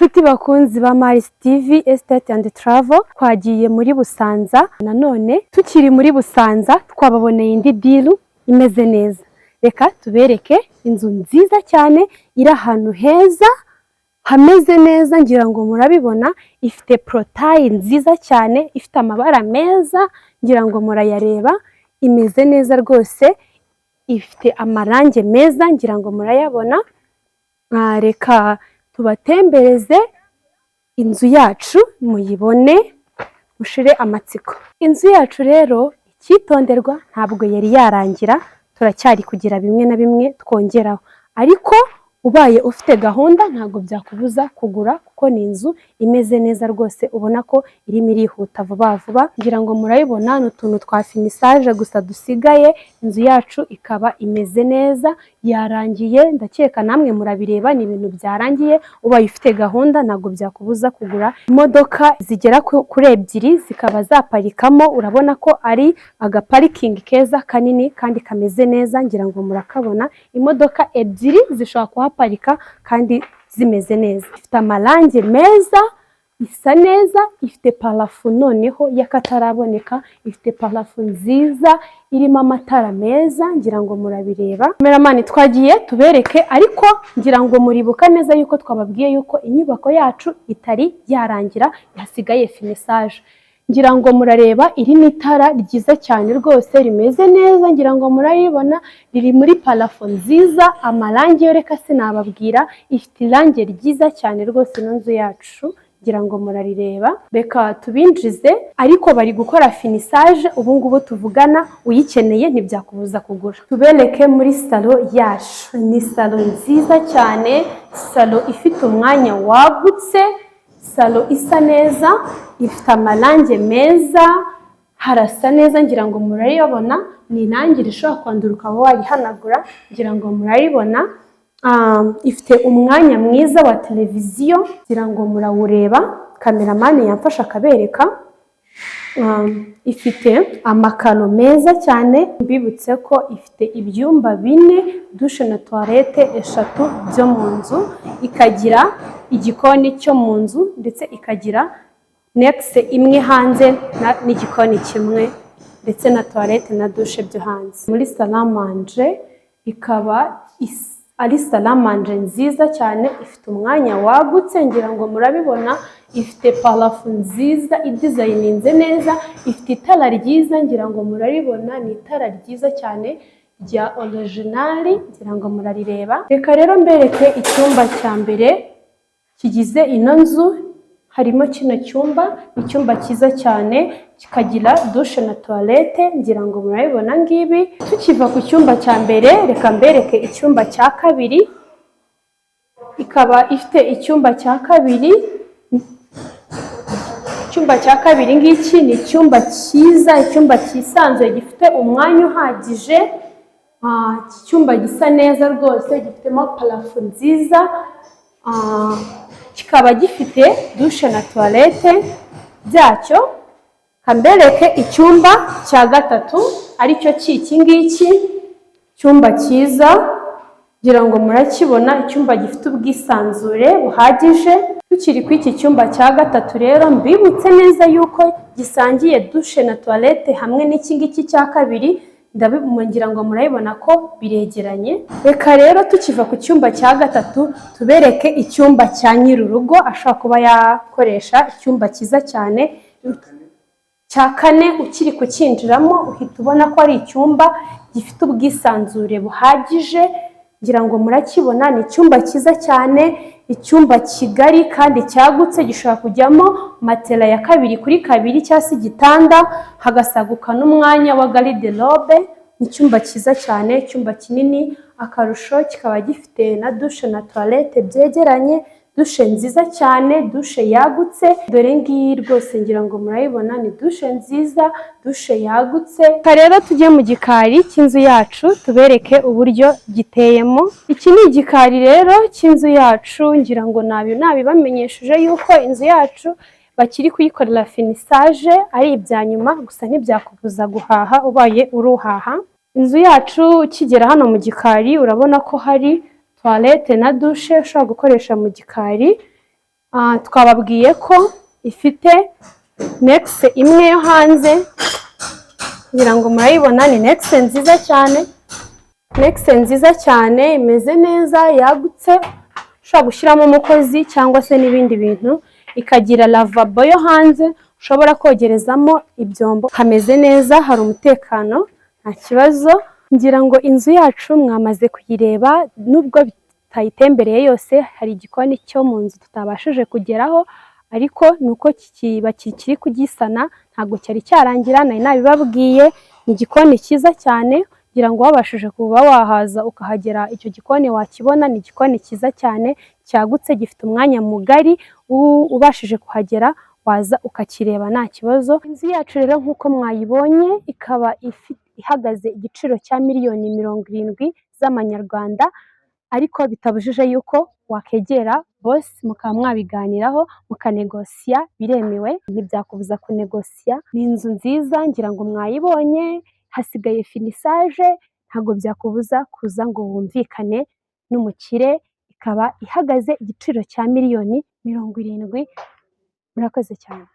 Nshuti bakunzi ba Mars TV Estate and Travel, twagiye muri Busanza. Nanone tukiri muri Busanza twababoneye indi deal imeze neza. Reka tubereke inzu nziza cyane iri ahantu heza hameze neza, ngira ngo murabibona. Ifite protaye nziza cyane, ifite amabara meza, ngira ngo murayareba. Imeze neza rwose, ifite amarange meza, ngira ngo murayabona. Reka tubatembereze inzu yacu muyibone mushire amatsiko. Inzu yacu rero icyitonderwa, ntabwo yari yarangira, turacyari kugira bimwe na bimwe twongeraho, ariko ubaye ufite gahunda ntabwo byakubuza kugura, kuko ni inzu imeze neza rwose, ubona ko irimo irihuta vuba vuba. Ngira ngo murayibona n'utuntu twa finissage gusa dusigaye, inzu yacu ikaba imeze neza, yarangiye. Ndakeka namwe murabireba, ni ibintu byarangiye. Ubaye ufite gahunda ntabwo byakubuza kugura. Imodoka zigera kuri ebyiri zikaba zaparikamo, urabona ko ari agaparikingi keza kanini kandi kameze neza, ngira ngo murakabona. Imodoka ebyiri zishobora kuhaparika kandi zimeze neza. Ifite amarange meza, isa neza, ifite parafo noneho y'akataraboneka, ifite parafo nziza irimo amatara meza, ngira ngo murabireba. Cameraman twagiye tubereke, ariko ngira ngo muribuka neza yuko twababwiye yuko inyubako yacu itari yarangira, hasigaye finissage. Ngira ngo murareba, iri ni itara ryiza cyane rwose, rimeze neza, ngira ngo murayibona, riri muri parafo nziza. Amarange yo reka sinababwira, ifite irange ryiza cyane rwose ino nzu yacu, ngira ngo murarireba. Reka tubinjize, ariko bari gukora finissage ubu ngubu tuvugana. Uyikeneye ntibyakubuza kugura. Tubereke muri salo yacu. Ni salo nziza cyane, salo ifite umwanya wagutse, salo isa neza, ifite amarange meza, harasa neza, ngira ngo murayibona. Ni irange rishobora kwandura ukaba warihanagura, ngira ngo murayibona. Ifite umwanya mwiza wa televiziyo, ngira ngo murawureba. Cameraman yamfasha akabereka. Ifite amakaro meza cyane, mbibutse ko ifite ibyumba 4, dushe na toilette 3 byo mu nzu, ikagira igikoni cyo mu nzu, ndetse ikagira next imwe hanze n'igikoni kimwe, ndetse na toilette na dushe byo hanze. Muri salle à manger ikaba ari salle à manger nziza cyane, ifite umwanya wagutse, ngira ngo murabibona. Ifite parafo nziza idizayininze neza, ifite itara ryiza, ngira ngo muraribona. Ni itara ryiza cyane rya originali, ngira ngo murarireba. Reka rero mbereke icyumba cya mbere kigize ino nzu. Harimo kino cyumba, icyumba cyiza cyane, kikagira dushe na toilette, ngira ngo murabibona ngibi. Tukiva ku cyumba cya mbere, reka mbereke icyumba cya kabiri. Ikaba ifite icyumba cya kabiri. Icyumba cya kabiri ngiki ni icyumba cyiza, icyumba cyisanzuye, gifite umwanya uhagije. Icyumba gisa neza rwose, gifitemo parafo nziza. Kikaba gifite dushe na toilette byacyo. Kambereke icyumba cya gatatu, aricyo cy'iki ngiki, icyumba cyiza, ngira ngo murakibona. Icyumba gifite ubwisanzure buhagije. Tukiri ku iki cyumba cya gatatu rero, mbibutse neza yuko gisangiye dushe na toilette hamwe n'iki ngiki cya kabiri. Ngira ngo murabibona ko biregeranye. Reka rero tukiva ku cyumba cya gatatu, tubereke icyumba cya nyir'urugo ashobora kuba yakoresha. Icyumba cyiza cyane cya kane, ukiri kucyinjiramo uhita ubona ko ari icyumba gifite ubwisanzure buhagije. Ngira ngo murakibona, ni icyumba cyiza cyane, icyumba kigari kandi cyagutse, gishobora kujyamo matela ya 2x2 cyangwa se igitanda, hagasaguka n'umwanya wa garde-robe. Ni icyumba cyiza cyane, icyumba kinini. Akarusho kikaba gifite na dushe na toilette byegeranye, dushe nziza cyane, dushe yagutse. Dore ngiyi rwose, ngira ngo murayibona, ni dushe nziza, dushe yagutse. Rero tujye mu gikari cy'inzu yacu, tubereke uburyo giteyemo. Iki ni igikari rero cy'inzu yacu, ngira ngo nabibamenyesheje yuko inzu yacu bakiri kuyikorera finissage, ari ibya nyuma gusa, ntibyakubuza guhaha ubaye uruhaha. Inzu yacu ukigera hano mu gikari, urabona ko hari toilette na dushe ushobora gukoresha mu gikari. twababwiye ko ifite nekisi imwe yo hanze, kugira ngo murayibona, ni nekisi nziza cyane, nekisi nziza cyane, imeze neza, yagutse, ushobora gushyiramo umukozi cyangwa se n'ibindi bintu, ikagira lavabo yo hanze ushobora kogerezamo ibyombo, hameze neza, hari umutekano, nta kibazo. Ngira ngo inzu yacu mwamaze kuyireba, nubwo bitayitembereye yose, hari igikoni cyo mu nzu tutabashije kugeraho, ariko nuko kikiri kugisana, ntabwo cyari cyarangira, nari nabibabwiye. Ni igikoni cyiza cyane, ngira ngo wabashije kuba wahaza ukahagera, icyo gikoni wakibona. Ni igikoni cyiza cyane cyagutse, gifite umwanya mugari, ubashije kuhagera waza ukakireba nta kibazo. Inzu yacu rero nk'uko mwayibonye, ikaba ihagaze igiciro cya $70,000,000 z'amanyarwanda, ariko bitabujije yuko wakegera bosi mukaba mwabiganiraho mukanegosiya, biremewe, ntibyakubuza kunegosiya. Ni inzu nziza, ngira ngo mwayibonye, hasigaye finisaje, ntabwo byakubuza kuza ngo wumvikane n'umukire. Ikaba ihagaze igiciro cya $70,000,000. Murakoze cyane.